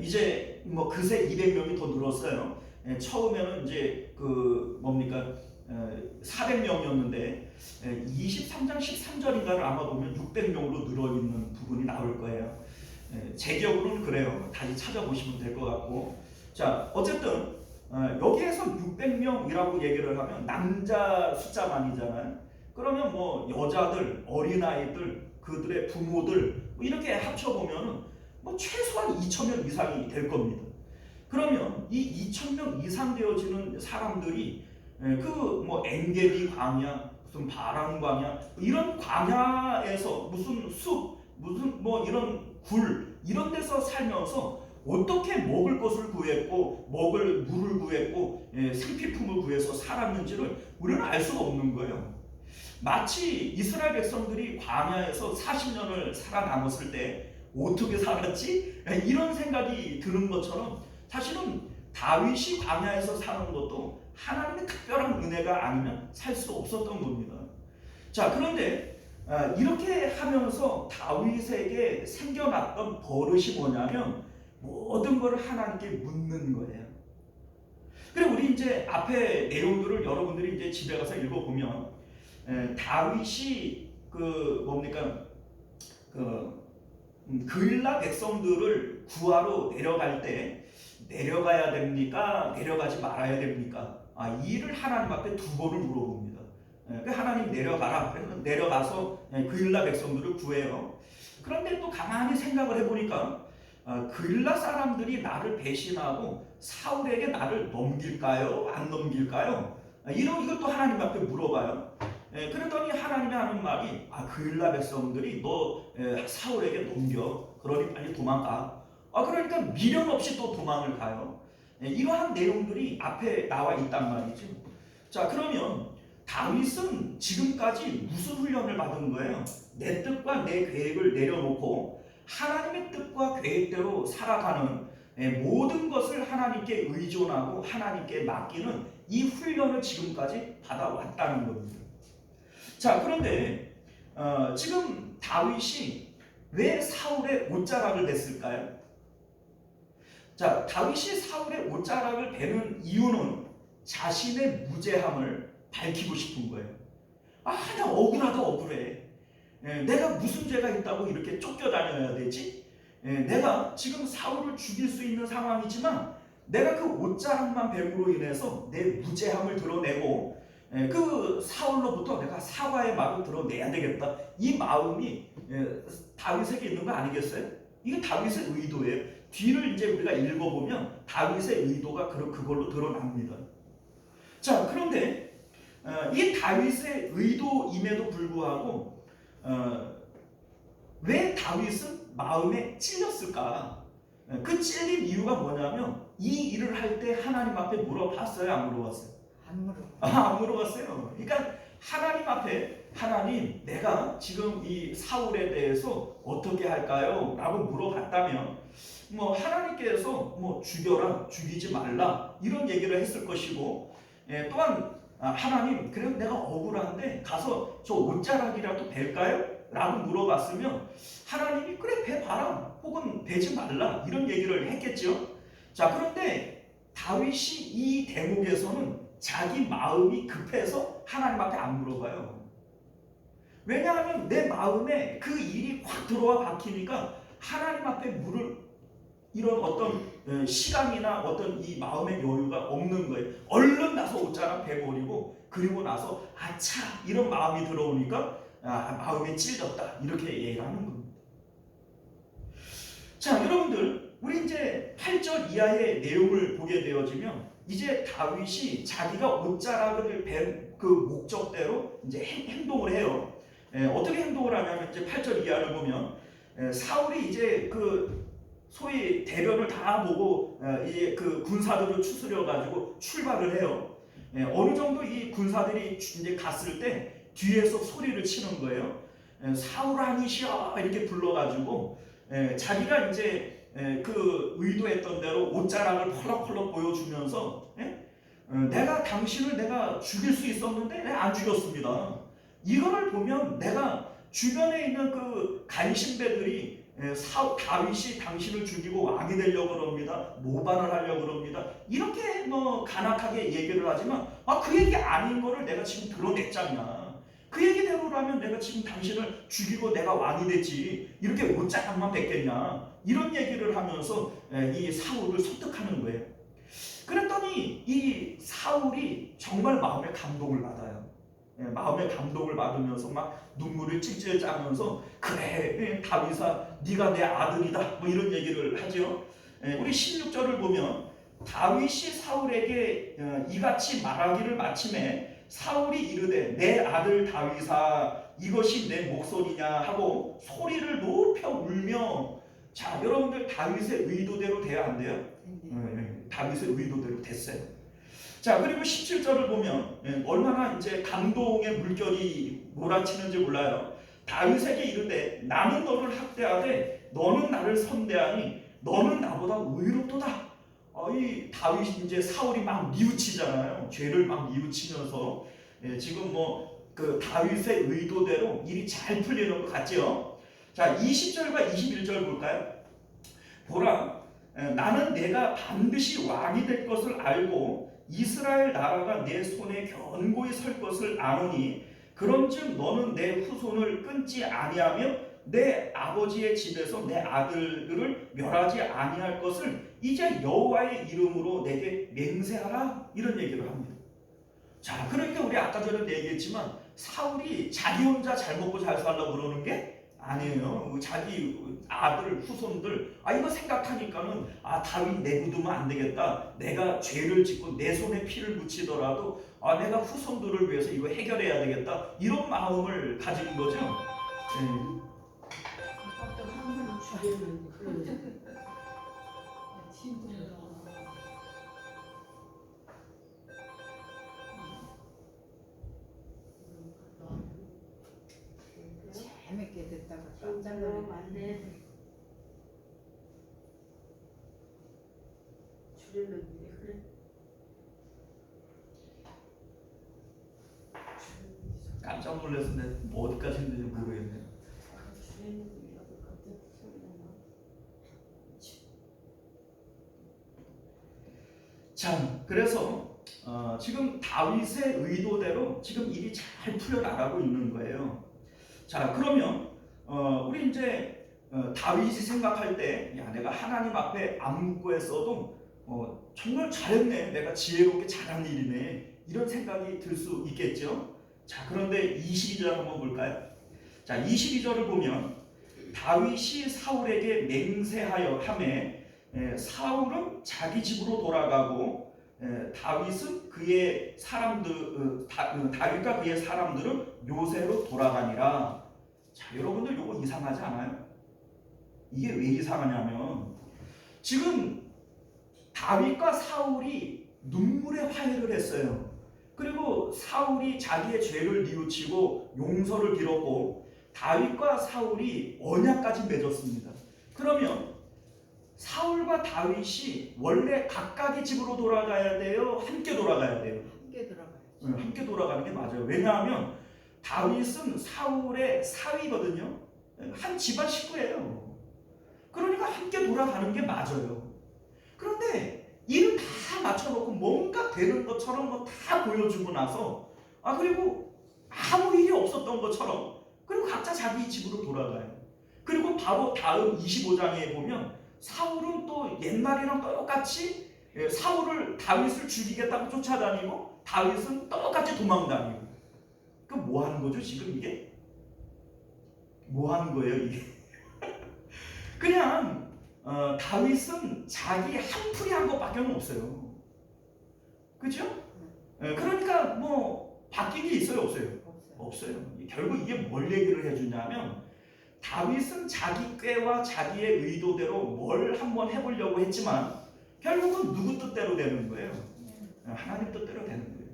이제 뭐 그새 200명이 더 늘었어요. 처음에는 이제 400명이었는데 23장 13절인가를 아마 보면 600명으로 늘어있는 부분이 나올 거예요. 제 기억으로는 그래요. 다시 찾아보시면 될 것 같고. 자, 어쨌든 여기에서 600명이라고 얘기를 하면 남자 숫자만이잖아요. 그러면 뭐 여자들, 어린아이들, 그들의 부모들 이렇게 합쳐보면은 뭐 최소한 2,000명 이상이 될 겁니다. 그러면 이 2,000명 이상 되어지는 사람들이 엔게디 광야, 무슨 바람 광야, 이런 광야에서 무슨 숲, 무슨 뭐 이런 굴 이런 데서 살면서 어떻게 먹을 것을 구했고 먹을 물을 구했고 생필품을 구해서 살았는지를 우리는 알 수가 없는 거예요. 마치 이스라엘 백성들이 광야에서 40년을 살아남았을 때 어떻게 살았지? 이런 생각이 드는 것처럼 사실은 다윗이 광야에서 사는 것도 하나님의 특별한 은혜가 아니면 살 수 없었던 겁니다. 자, 그런데 이렇게 하면서 다윗에게 생겨났던 버릇이 뭐냐면 모든 것을 하나님께 묻는 거예요. 그리고 우리 이제 앞에 내용들을 여러분들이 이제 집에 가서 읽어보면 다윗이 그일라 백성들을 구하러 내려갈 때 내려가야 됩니까? 내려가지 말아야 됩니까? 이 일을 하나님 앞에 2번을 물어봅니다. 하나님 내려가라. 그래서 내려가서 그일라 백성들을 구해요. 그런데 또 가만히 생각을 해보니까 그일라 사람들이 나를 배신하고 사울에게 나를 넘길까요? 안 넘길까요? 이것도 하나님 앞에 물어봐요. 그랬더니 하나님이 하는 말이 그일라 백성들이 너 사울에게 넘겨. 그러니 빨리 도망가. 그러니까 미련 없이 또 도망을 가요. 이러한 내용들이 앞에 나와 있단 말이죠. 자, 그러면 다윗은 지금까지 무슨 훈련을 받은 거예요? 내 뜻과 내 계획을 내려놓고 하나님의 뜻과 계획대로 살아가는 모든 것을 하나님께 의존하고 하나님께 맡기는 이 훈련을 지금까지 받아왔다는 겁니다. 자, 그런데 지금 다윗이 왜 사울의 옷자락을 댔을까요? 자, 다윗이 사울의 옷자락을 베는 이유는 자신의 무죄함을 밝히고 싶은 거예요. 나 억울하다 억울해. 내가 무슨 죄가 있다고 이렇게 쫓겨다녀야 되지? 내가 지금 사울을 죽일 수 있는 상황이지만 내가 그 옷자락만 뱀으로 인해서 내 무죄함을 드러내고 그 사울로부터 내가 사과의 말을 드러내야 되겠다. 이 마음이 다윗에게 있는 거 아니겠어요? 이게 다윗의 의도예요. 뒤를 이제 우리가 읽어보면 다윗의 의도가 그걸로 드러납니다. 자, 그런데 이 다윗의 의도임에도 불구하고 왜 다윗은 마음에 찔렸을까? 그 찔린 이유가 뭐냐면 이 일을 할 때 하나님 앞에 물어봤어요? 안 물어봤어요? 안 물어봤어요. 그러니까 하나님 앞에 하나님, 내가 지금 이 사울에 대해서 어떻게 할까요? 라고 물어봤다면 하나님께서 죽여라, 죽이지 말라 이런 얘기를 했을 것이고 또한 하나님, 그래도 내가 억울한데 가서 저 옷자락이라도 벨까요? 라고 물어봤으면 하나님이 그래 베봐라 혹은 베지 말라 이런 얘기를 했겠죠. 자, 그런데 다윗이 이 대목에서는 자기 마음이 급해서 하나님 앞에 안 물어봐요. 왜냐하면 내 마음에 그 일이 확 들어와 박히니까 하나님 앞에 물을 이런 어떤 시간이나 어떤 이 마음의 여유가 없는 거예요. 얼른 나서 옷자락 베버리고 그리고 나서 아차 이런 마음이 들어오니까 마음에 찔렸다 이렇게 얘기를 하는 겁니다. 자, 여러분들 우리 이제 8절 이하의 내용을 보게 되어지면 이제 다윗이 자기가 옷자락을 벤 그 목적대로 이제 행동을 해요. 어떻게 행동을 하냐면 이제 8절 이하를 보면 사울이 이제 그 소위 대변을 다 보고 이제 그 군사들을 추스려 가지고 출발을 해요. 어느 정도 이 군사들이 이제 갔을 때 뒤에서 소리를 치는 거예요. 사울 아니시여 이렇게 불러가지고 자기가 이제 그 의도했던 대로 옷자락을 펄럭펄럭 보여주면서 내가 당신을 내가 죽일 수 있었는데 내가 안 죽였습니다. 이거를 보면 내가 주변에 있는 그 간신배들이 다윗이 당신을 죽이고 왕이 되려고 그럽니다. 모반을 하려고 그럽니다. 이렇게 뭐 간악하게 얘기를 하지만 그 얘기 아닌 거를 내가 지금 드러냈잖냐. 그 얘기대로라면 내가 지금 당신을 죽이고 내가 왕이 됐지 이렇게 옷자락만 뱉겠냐 이런 얘기를 하면서 이 사울을 설득하는 거예요. 그랬더니 이 사울이 정말 마음에 감동을 받아요. 마음의 감동을 받으면서 막 눈물을 찔찔 짜면서 그래 다윗아 네가 내 아들이다 뭐 이런 얘기를 하죠. 우리 16절을 보면 다윗이 사울에게 이같이 말하기를 마침에 사울이 이르되 내 아들 다윗아 이것이 내 목소리냐 하고 소리를 높여 울며 자 여러분들 다윗의 의도대로 돼야 안 돼요? 다윗의 의도대로 됐어요. 자 그리고 17절을 보면 얼마나 이제 감동의 물결이 몰아치는지 몰라요. 다윗에게 이르되 나는 너를 학대하되 너는 나를 선대하니 너는 나보다 의롭도다. 이 다윗이 이제 사울이 막 뉘우치잖아요. 죄를 막 뉘우치면서 지금 뭐 그 다윗의 의도대로 일이 잘 풀리는 것 같죠. 자 20절과 21절 볼까요? 보라 나는 내가 반드시 왕이 될 것을 알고 이스라엘 나라가 내 손에 견고히 설 것을 아노니 그런즉 너는 내 후손을 끊지 아니하며 내 아버지의 집에서 내 아들들을 멸하지 아니할 것을 이제 여호와의 이름으로 내게 맹세하라 이런 얘기를 합니다. 자 그러니까 우리 아까 전에 얘기했지만 사울이 자기 혼자 잘 먹고 잘 살려고 그러는 게 아니에요. 자기 아들 후손들 이거 생각하니까는 다윗 내비두면 안 되겠다. 내가 죄를 짓고 내 손에 피를 묻히더라도 내가 후손들을 위해서 이거 해결해야 되겠다. 이런 마음을 가진 거죠. 재밌게 듣다가 깜짝 진짜로 놀랐네. 맞네. 줄였는데 그래. 깜짝 놀라서 내가 뭐 어디까지 했는지 모르겠네. 줄였는데라도 갑자기 소리가 나. 자, 그래서 지금 다윗의 의도대로 지금 일이 잘 풀려나가고 있는 거예요. 자, 그러면 우리 이제 다윗이 생각할 때, 야, 내가 하나님 앞에 안 묻고 했어도 정말 잘했네, 내가 지혜롭게 잘한 일이네, 이런 생각이 들 수 있겠죠. 자, 그런데 22절 한번 볼까요? 자, 22절을 보면 다윗이 사울에게 맹세하여 하매 사울은 자기 집으로 돌아가고 다윗은 그의 사람들 다윗과 그의 사람들은 요새로 돌아가니라. 자, 여러분들 이거 이상하지 않아요? 이게 왜 이상하냐면 지금 다윗과 사울이 눈물의 화해를 했어요. 그리고 사울이 자기의 죄를 뉘우치고 용서를 빌었고 다윗과 사울이 언약까지 맺었습니다. 그러면 사울과 다윗이 원래 각각의 집으로 돌아가야 돼요? 함께 돌아가야 돼요? 함께 들어가요. 함께 돌아가는 게 맞아요. 왜냐하면 다윗은 사울의 사위거든요. 한 집안 식구예요. 그러니까 함께 돌아가는 게 맞아요. 그런데 일을 다 맞춰놓고 뭔가 되는 것처럼 뭐 다 보여주고 나서 그리고 아무 일이 없었던 것처럼 그리고 각자 자기 집으로 돌아가요. 그리고 바로 다음 25장에 보면 사울은 또 옛날이랑 똑같이 다윗을 죽이겠다고 쫓아다니고 다윗은 똑같이 도망다니고. 그 뭐 하는 거죠 지금 이게? 뭐 하는 거예요 이게? 그냥 다윗은 자기 한풀이 한 것밖에 없어요. 그죠? 그러니까 뭐 바뀐 게 있어요 없어요? 없어요. 결국 이게 뭘 얘기를 해주냐면 다윗은 자기 꾀와 자기의 의도대로 뭘 한번 해보려고 했지만 결국은 누구 뜻대로 되는 거예요? 하나님 뜻대로 되는 거예요.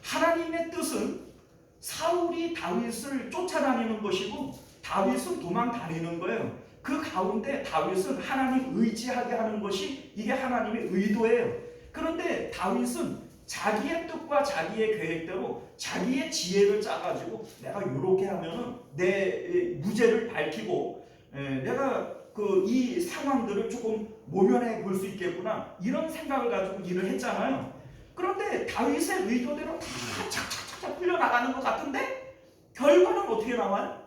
하나님의 뜻은 사울이 다윗을 쫓아다니는 것이고 다윗은 도망다니는 거예요. 그 가운데 다윗은 하나님 의지하게 하는 것이 이게 하나님의 의도예요. 그런데 다윗은 자기의 뜻과 자기의 계획대로 자기의 지혜를 짜가지고 내가 이렇게 하면은 내 무죄를 밝히고 내가 이 상황들을 조금 모면해 볼 수 있겠구나 이런 생각을 가지고 일을 했잖아요. 그런데 다윗의 의도대로 다 착착착착 풀려나가는 것 같은데 결과는 어떻게 나와요?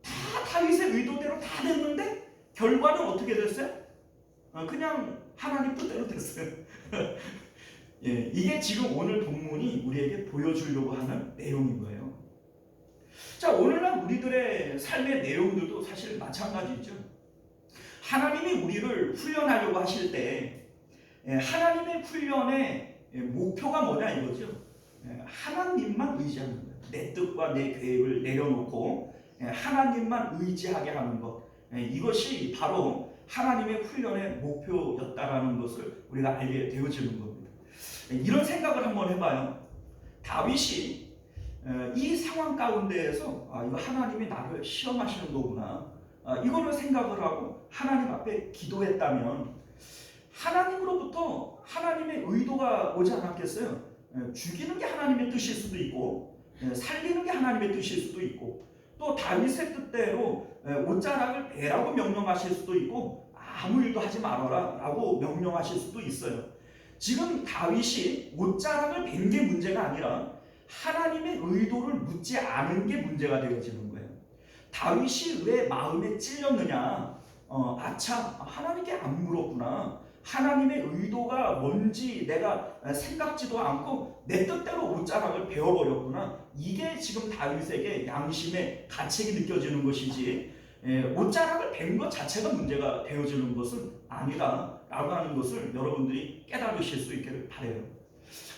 다 다윗의 의도대로 다 됐는데 결과는 어떻게 됐어요? 그냥 하나님 뜻대로 됐어요. 예, 이게 지금 오늘 본문이 우리에게 보여주려고 하는 내용인 거예요. 자, 오늘날 우리들의 삶의 내용들도 사실 마찬가지죠. 하나님이 우리를 훈련하려고 하실 때 하나님의 훈련의 목표가 뭐냐 이거죠. 하나님만 의지하는 거예요. 내 뜻과 내 계획을 내려놓고 하나님만 의지하게 하는 것. 이것이 바로 하나님의 훈련의 목표였다라는 것을 우리가 알게 되어지는 겁니다. 이런 생각을 한번 해봐요. 다윗이 이 상황 가운데에서 이거 하나님이 나를 시험하시는 거구나 이거를 생각을 하고 하나님 앞에 기도했다면 하나님으로부터 하나님의 의도가 오지 않았겠어요? 죽이는 게 하나님의 뜻일 수도 있고 살리는 게 하나님의 뜻일 수도 있고 또 다윗의 뜻대로 옷자락을 베라고 명령하실 수도 있고 아무 일도 하지 말아라 라고 명령하실 수도 있어요. 지금 다윗이 옷자락을 벤 게 문제가 아니라 하나님의 의도를 묻지 않은 게 문제가 되어지는 거예요. 다윗이 왜 마음에 찔렸느냐? 하나님께 안 물었구나. 하나님의 의도가 뭔지 내가 생각지도 않고 내 뜻대로 옷자락을 베어버렸구나. 이게 지금 다윗에게 양심의 가책이 느껴지는 것이지 옷자락을 벤 것 자체가 문제가 되어지는 것은 아니다 라고 하는 것을 여러분들이 깨달으실 수 있기를 바라요.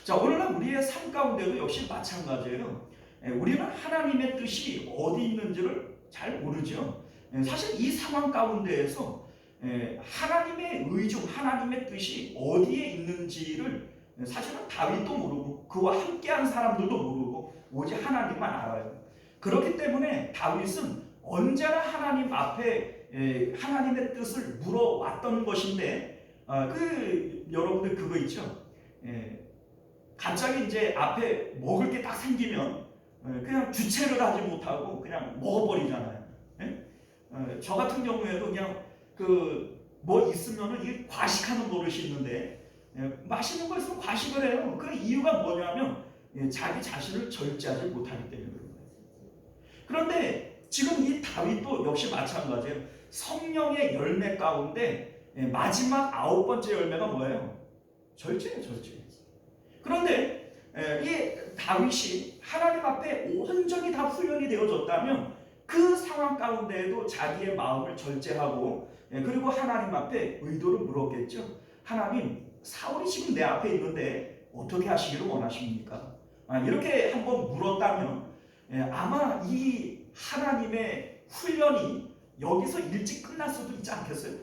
자, 오늘날 우리의 삶 가운데도 역시 마찬가지예요. 우리는 하나님의 뜻이 어디 있는지를 잘 모르죠. 사실 이 상황 가운데에서 하나님의 의중, 하나님의 뜻이 어디에 있는지를 사실은 다윗도 모르고 그와 함께한 사람들도 모르고 오직 하나님만 알아요. 그렇기 때문에 다윗은 언제나 하나님 앞에 하나님의 뜻을 물어왔던 것인데 여러분들 그거 있죠? 갑자기 이제 앞에 먹을 게 딱 생기면 그냥 주체를 하지 못하고 그냥 먹어버리잖아요. 저 같은 경우에도 그냥 뭐 있으면은 이 과식하는 버릇이 있는데 맛있는 거 있으면 과식을 해요. 그 이유가 뭐냐면 자기 자신을 절제하지 못하기 때문에 그런 거예요. 그런데 지금 이 다윗도 역시 마찬가지예요. 성령의 열매 가운데 마지막 9번째 열매가 뭐예요? 절제예요, 절제. 그런데 이 다윗이 하나님 앞에 온전히 다 훈련이 되어졌다면 그 상황 가운데에도 자기의 마음을 절제하고 그리고 하나님 앞에 의도를 물었겠죠. 하나님, 사울이 지금 내 앞에 있는데 어떻게 하시기를 원하십니까? 이렇게 한번 물었다면 아마 이 하나님의 훈련이 여기서 일찍 끝날 수도 있지 않겠어요?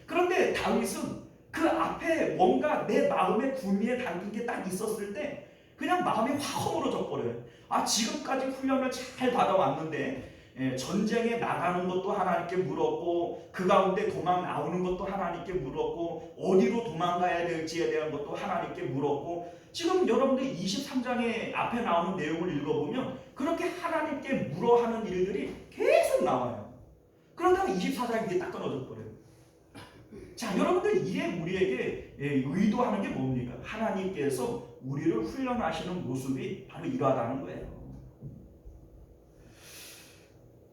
그런데 다윗은 그 앞에 뭔가 내 마음의 구미에 담긴 게 딱 있었을 때 그냥 마음이 확 허물어져 버려요. 지금까지 훈련을 잘 받아왔는데 전쟁에 나가는 것도 하나님께 물었고 그 가운데 도망 나오는 것도 하나님께 물었고 어디로 도망가야 될지에 대한 것도 하나님께 물었고 지금 여러분들 23장에 앞에 나오는 내용을 읽어보면 그렇게 하나님께 물어하는 일들이 계속 나와요. 그러다가 24장이 이게 딱 끊어져 버려요. 자, 여러분들 이게 우리에게 의도하는 게 뭡니까? 하나님께서 우리를 훈련하시는 모습이 바로 이러하다는 거예요.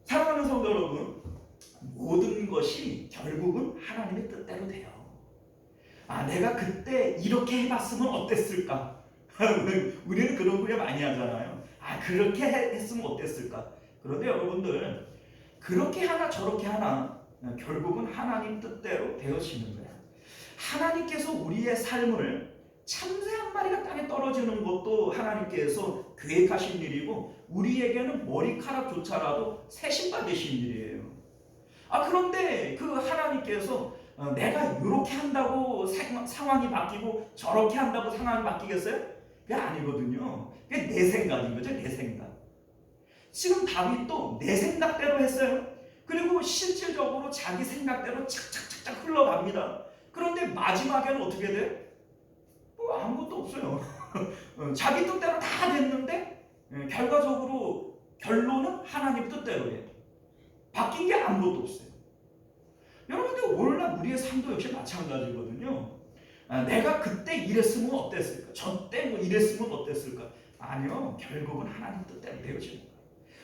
사랑하는 성도 여러분, 모든 것이 결국은 하나님의 뜻대로 돼요. 내가 그때 이렇게 해봤으면 어땠을까? 우리는 그런 후회 많이 하잖아요. 그렇게 했으면 어땠을까? 그런데 여러분들, 그렇게 하나 저렇게 하나 결국은 하나님 뜻대로 되어지는 거예요. 하나님께서 우리의 삶을 참새 한 마리가 땅에 떨어지는 것도 하나님께서 계획하신 일이고 우리에게는 머리카락조차라도 새 신발 되신 일이에요. 그런데 그 하나님께서 내가 이렇게 한다고 상황이 바뀌고 저렇게 한다고 상황이 바뀌겠어요? 그게 아니거든요. 그게 내 생각인 거죠. 내 생각. 지금 다윗도 내 생각대로 했어요. 그리고 실질적으로 자기 생각대로 착착착착 흘러갑니다. 그런데 마지막에는 어떻게 돼요? 아무것도 없어요. 자기 뜻대로 다 됐는데 결과적으로 결론은 하나님 뜻대로예요. 바뀐 게 아무것도 없어요. 여러분들 오늘날 우리의 삶도 역시 마찬가지거든요. 내가 그때 이랬으면 어땠을까? 저때 뭐 이랬으면 어땠을까? 아니요. 결국은 하나님 뜻대로 되어지는 거예요.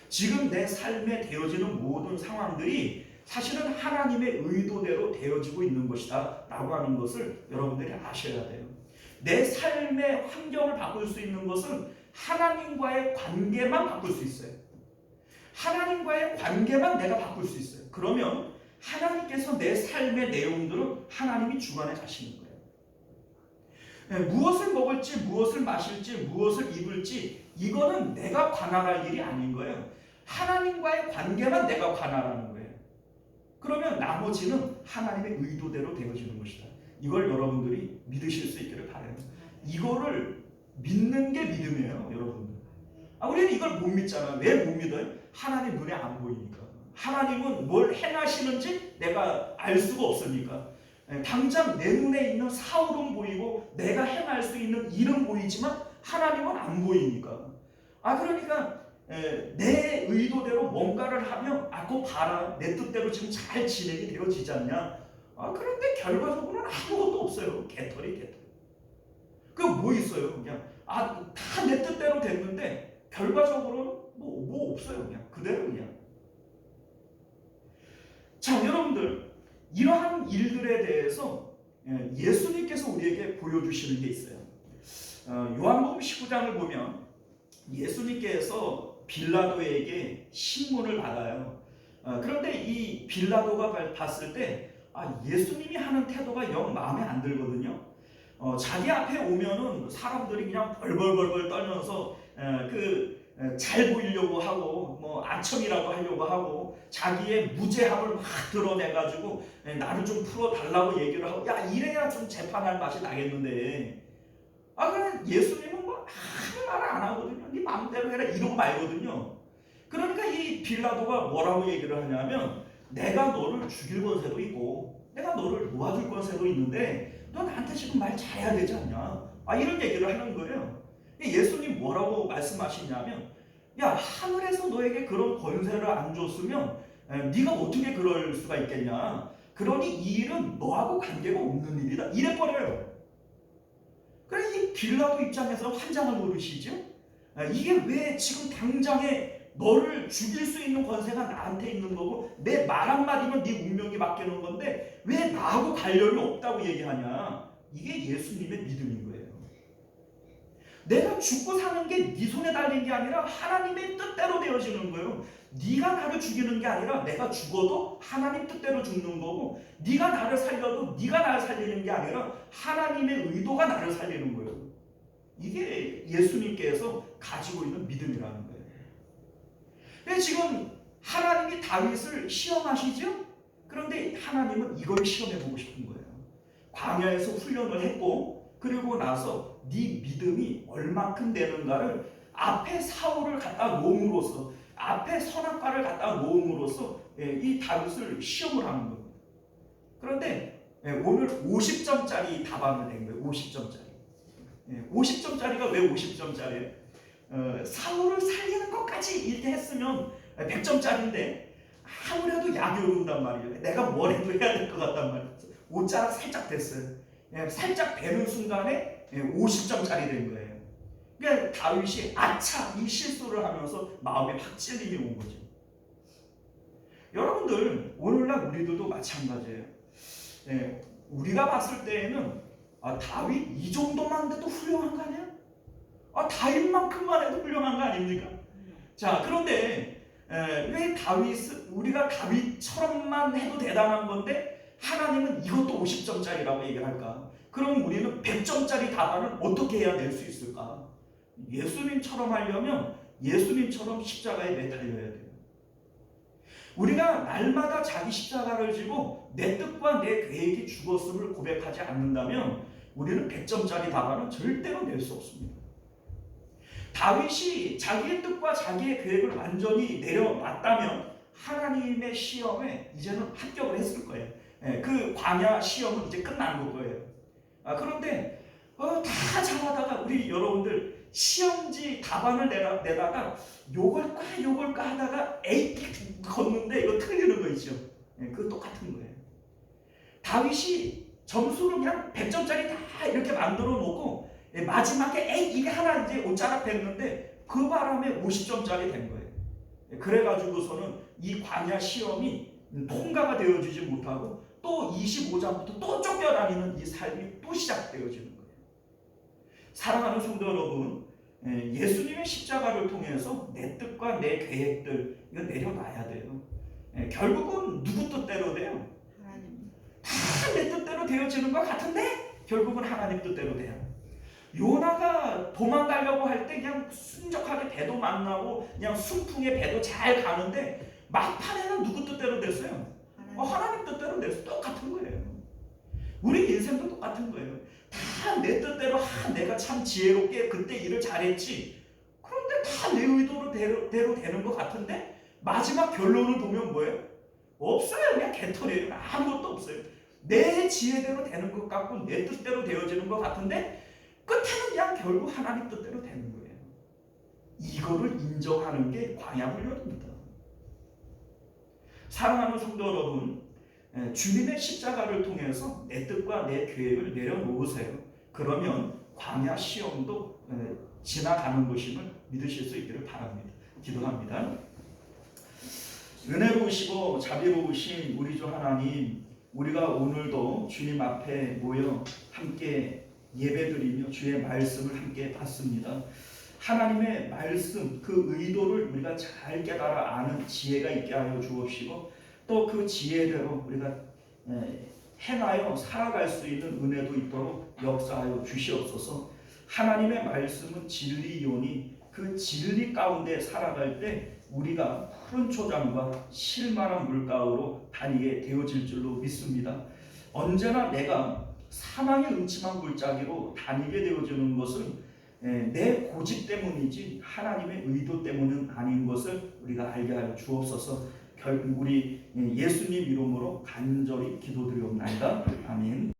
지금 내 삶에 되어지는 모든 상황들이 사실은 하나님의 의도대로 되어지고 있는 것이다 라고 하는 것을 여러분들이 아셔야 돼요. 내 삶의 환경을 바꿀 수 있는 것은 하나님과의 관계만 바꿀 수 있어요. 하나님과의 관계만 내가 바꿀 수 있어요. 그러면 하나님께서 내 삶의 내용들은 하나님이 주관해 가시는 거예요. 무엇을 먹을지, 무엇을 마실지, 무엇을 입을지 이거는 내가 관할할 일이 아닌 거예요. 하나님과의 관계만 내가 관할하는 거예요. 그러면 나머지는 하나님의 의도대로 되어지는 것이다. 이걸 여러분들이 믿으실 수 있기를 바라요. 이거를 믿는 게 믿음이에요, 여러분들. 우리는 이걸 못 믿잖아. 왜 못 믿어요? 하나님 눈에 안 보이니까. 하나님은 뭘 행하시는지 내가 알 수가 없으니까. 당장 내 눈에 있는 사울은 보이고 내가 행할 수 있는 일은 보이지만 하나님은 안 보이니까. 그러니까 내 의도대로 뭔가를 하면 그거 봐라. 내 뜻대로 지금 잘 진행이 되어지지 않냐. 그런데 결과적으로는 아무것도 없어요. 개털이. 그 뭐 있어요? 그냥 다 내 뜻대로 됐는데 결과적으로는 뭐 없어요. 그냥 그대로 그냥. 자, 여러분들 이러한 일들에 대해서 예수님께서 우리에게 보여주시는 게 있어요. 요한복음 19장을 보면 예수님께서 빌라도에게 신문을 받아요. 그런데 이 빌라도가 봤을 때 예수님이 하는 태도가 영 마음에 안 들거든요. 자기 앞에 오면은 사람들이 그냥 벌벌벌 떨면서 잘 보이려고 하고 뭐 아첨이라고 하려고 하고 자기의 무죄함을 막 드러내가지고 나를 좀 풀어달라고 얘기를 하고 이래야 좀 재판할 맛이 나겠는데 그럼 예수님은 뭐 아무 말 안 하거든요. 네 마음대로 해라 이러고 말거든요. 그러니까 이 빌라도가 뭐라고 얘기를 하냐면 내가 너를 죽일 권세도 있고 내가 너를 놓아줄 권세도 있는데 너 나한테 지금 말 잘해야 되지 않냐. 이런 얘기를 하는 거예요. 예수님 뭐라고 말씀하시냐면 하늘에서 너에게 그런 권세를 안 줬으면 네가 어떻게 그럴 수가 있겠냐. 그러니 이 일은 너하고 관계가 없는 일이다. 이래버려요. 그래서 이 빌라도 입장에서 환장을 모르시죠? 이게 왜 지금 당장에 너를 죽일 수 있는 권세가 나한테 있는 거고 내 말 한마디면 네 운명이 바뀌는 건데 왜 나하고 관련이 없다고 얘기하냐. 이게 예수님의 믿음인 거예요. 내가 죽고 사는 게 네 손에 달린 게 아니라 하나님의 뜻대로 되어지는 거예요. 네가 나를 죽이는 게 아니라 내가 죽어도 하나님 뜻대로 죽는 거고 네가 나를 살려도 네가 나를 살리는 게 아니라 하나님의 의도가 나를 살리는 거예요. 이게 예수님께서 가지고 있는 믿음이라는 거예요. 근데 지금 하나님이 다윗을 시험하시죠? 그런데 하나님은 이걸 시험해보고 싶은 거예요. 광야에서 훈련을 했고 그리고 나서 네 믿음이 얼만큼 되는가를 앞에 사울을 갖다 놓음으로써 앞에 선악과를 갖다 놓음으로써 이 다윗을 시험을 하는 겁니다. 그런데 오늘 50점짜리 답안을 낸 거예요. 50점짜리. 50점짜리가 왜 50점짜리예요? 사울을 살리는 것까지 이렇게 했으면 100점짜리인데 아무래도 약이 오른단 말이에요. 내가 뭘 해도 해야 될 것 같단 말이에요. 옷자락 살짝 됐어요. 살짝 베는 순간에 50점짜리 된 거예요. 그러니까 다윗이 아차 이 실수를 하면서 마음에 확 찔림이 온 거죠. 여러분들 오늘날 우리들도 마찬가지예요. 우리가 봤을 때에는 다윗 이 정도만 돼도 훌륭한 거 아니에요? 다윗만큼만 해도 훌륭한 거 아닙니까? 자, 그런데 왜 우리가 다윗처럼만 해도 대단한 건데 하나님은 이것도 50점짜리라고 얘기를 할까? 그럼 우리는 100점짜리 답안을 어떻게 해야 낼 수 있을까? 예수님처럼 하려면 예수님처럼 십자가에 매달려야 돼요. 우리가 날마다 자기 십자가를 지고 내 뜻과 내 계획이 죽었음을 고백하지 않는다면 우리는 100점짜리 답안은 절대로 낼 수 없습니다. 다윗이 자기의 뜻과 자기의 계획을 완전히 내려놨다면 하나님의 시험에 이제는 합격을 했을 거예요. 그 광야 시험은 이제 끝난 거예요. 그런데 다 잘하다가 우리 여러분들 시험지 답안을 내다가 요걸까 하다가 에이 걷는데 이거 틀리는 거 있죠. 그거 똑같은 거예요. 다윗이 점수를 그냥 100점짜리 다 이렇게 만들어 놓고 마지막에 에이 이게 하나 이제 옷자락 뺐는데 그 바람에 50점짜리 된 거예요. 그래가지고서는 이 광야 시험이 통과가 되어지지 못하고 또 25장부터 또 쫓겨다니는 이 삶이 또 시작되어지는 거예요. 사랑하는 성도 여러분, 예수님의 십자가를 통해서 내 뜻과 내 계획들 이거 내려놔야 돼요. 결국은 누구 뜻대로 돼요? 하나님. 다 내 뜻대로 되어지는 것 같은데 결국은 하나님 뜻대로 돼요. 요나가 도망가려고 할 때 그냥 순적하게 배도 만나고 그냥 순풍에 배도 잘 가는데 막판에는 누구 뜻대로 됐어요? 하나님 뜻대로 됐어. 똑같은 거예요. 우리 인생도 똑같은 거예요. 다 내 뜻대로 내가 참 지혜롭게 그때 일을 잘했지. 그런데 다 내 의도대로 되는 것 같은데 마지막 결론을 보면 뭐예요? 없어요. 그냥 개털이에요. 아무것도 없어요. 내 지혜대로 되는 것 같고 내 뜻대로 되어지는 것 같은데 끝에는 그냥 결국 하나님 뜻대로 되는 거예요. 이거를 인정하는 게 광야 훈련입니다. 사랑하는 성도 여러분, 주님의 십자가를 통해서 내 뜻과 내 계획을 내려놓으세요. 그러면 광야 시험도 지나가는 것임을 믿으실 수 있기를 바랍니다. 기도합니다. 은혜로우시고 자비로우신 우리 주 하나님, 우리가 오늘도 주님 앞에 모여 함께 예배드리며 주의 말씀을 함께 받습니다. 하나님의 말씀, 그 의도를 우리가 잘 깨달아 아는 지혜가 있게 하여 주옵시고 또 그 지혜대로 우리가 행하여 살아갈 수 있는 은혜도 있도록 역사하여 주시옵소서. 하나님의 말씀은 진리이오니 그 진리 가운데 살아갈 때 우리가 푸른 초장과 실만한 물가로 다니게 되어질 줄로 믿습니다. 언제나 내가 사망의 음침한 골짜기로 다니게 되어지는 것은 내 고집 때문이지 하나님의 의도 때문은 아닌 것을 우리가 알게 하여 주옵소서. 결국 우리 예수님 이름으로 간절히 기도드리옵나이다. 아멘.